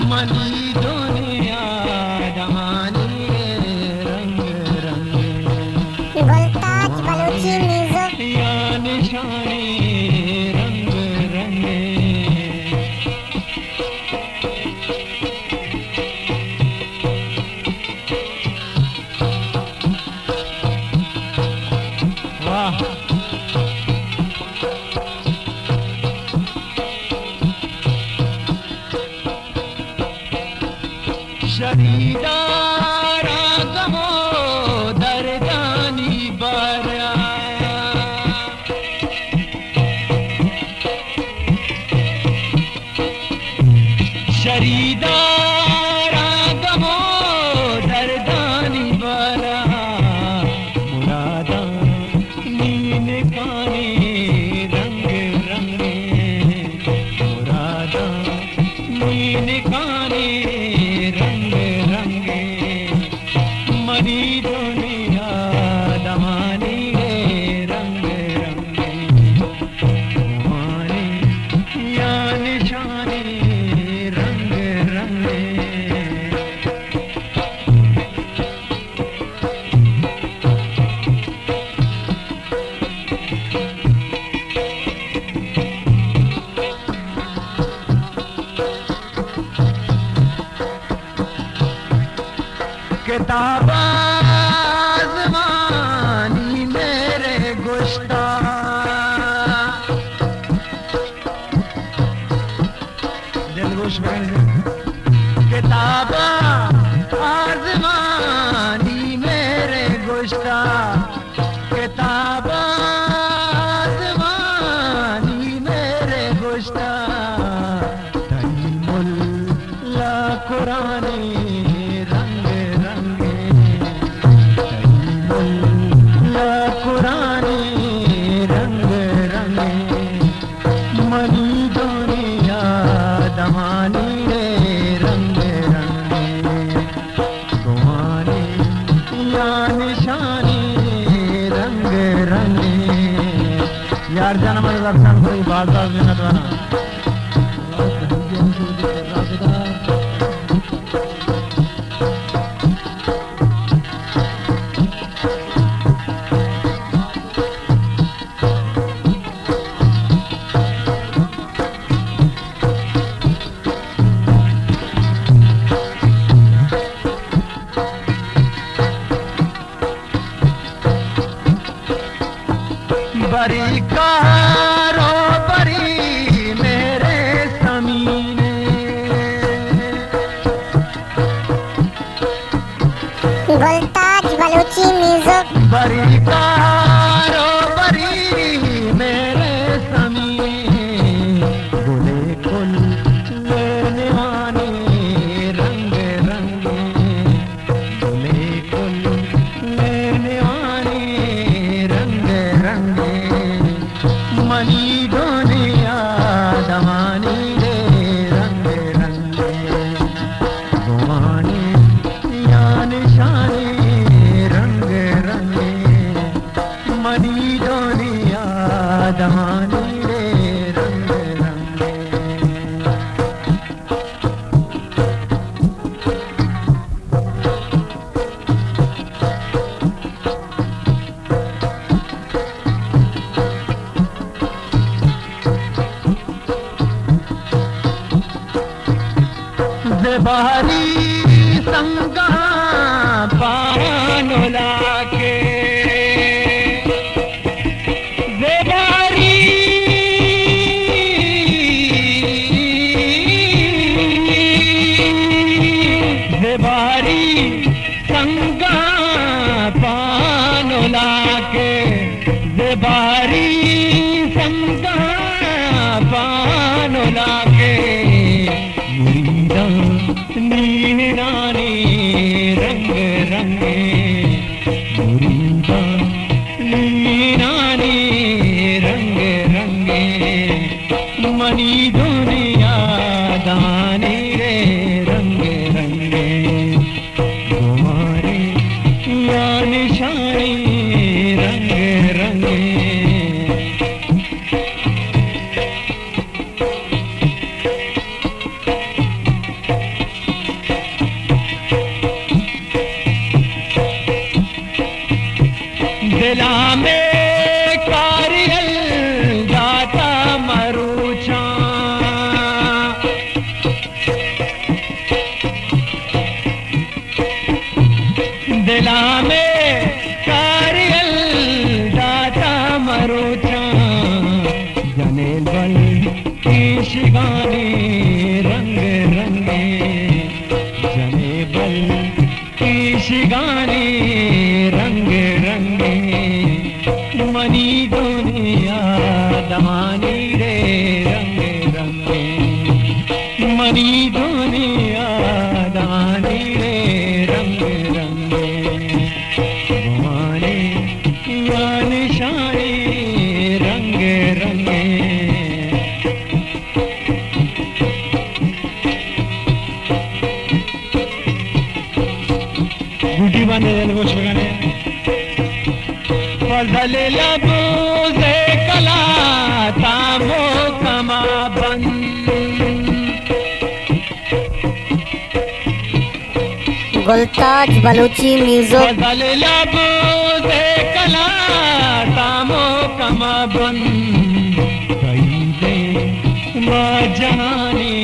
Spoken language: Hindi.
मनी दुनिया दमानी रंग रंगे गुलताज बलूची म्यूजिक या निशानी रंग रंगे वाह शरीदारा गमो दरदानी बरा शरीदारा गमो दरदानी बरा मुरादा नीन काने रंग रंगे मुरादा नीन काने रंग रंगे मनी दुनिया दमानी रंग रंगे घुमाने या निशाने रंग रंगे किताब आज़मानी मेरे गुश्ता दिलगोश किताब आज़मानी मेरे गुश्ता किताब आज़मानी मेरे गुश्ता तईमुल्ला कुरानी कुरानी रंग रंगे मनी दुनिया दमानी रंग रंगे गुमानी या निशानी रंग रंगे यार जाना मेरे रक्षण कोई बात मिनट वाला बरी कारो बरी मेरे समीने गुलताज बलूची म्यूजिक बरी कारो बरी मेरे समीने गुले कुल लेने वाने रंग रंगे गुले कुल लेने वाने रंग रंगे मनी दुनिया दमानी रंग रंगे घुमाने या निशाने रंग रंगे मनी दुनिया दमानी रंग रंगे ज़बारी संगा पानो लाके ज़बारी ज़बारी संगा पानो लाके ज़बारी संगा पानो लाके नीनानी रंग रंगे मुरीदा बेला में कारियल दाता मरोचा जने बल की शिगानी रंग रंगे जने बल की शिगानी रंग रंगे मनी दुनिया दमानी रे रंग रंगे मनी दुनिया दानी रे रंग रंगे भवानी या निशानी रंग रंगे गुटी बांधे कुछ गाने फजल लबू से कला तामो कमा बंद गुलताज बलूची म्यूजिक फजल लबू से कला तामो कमा बंद कई दे माँ जहानी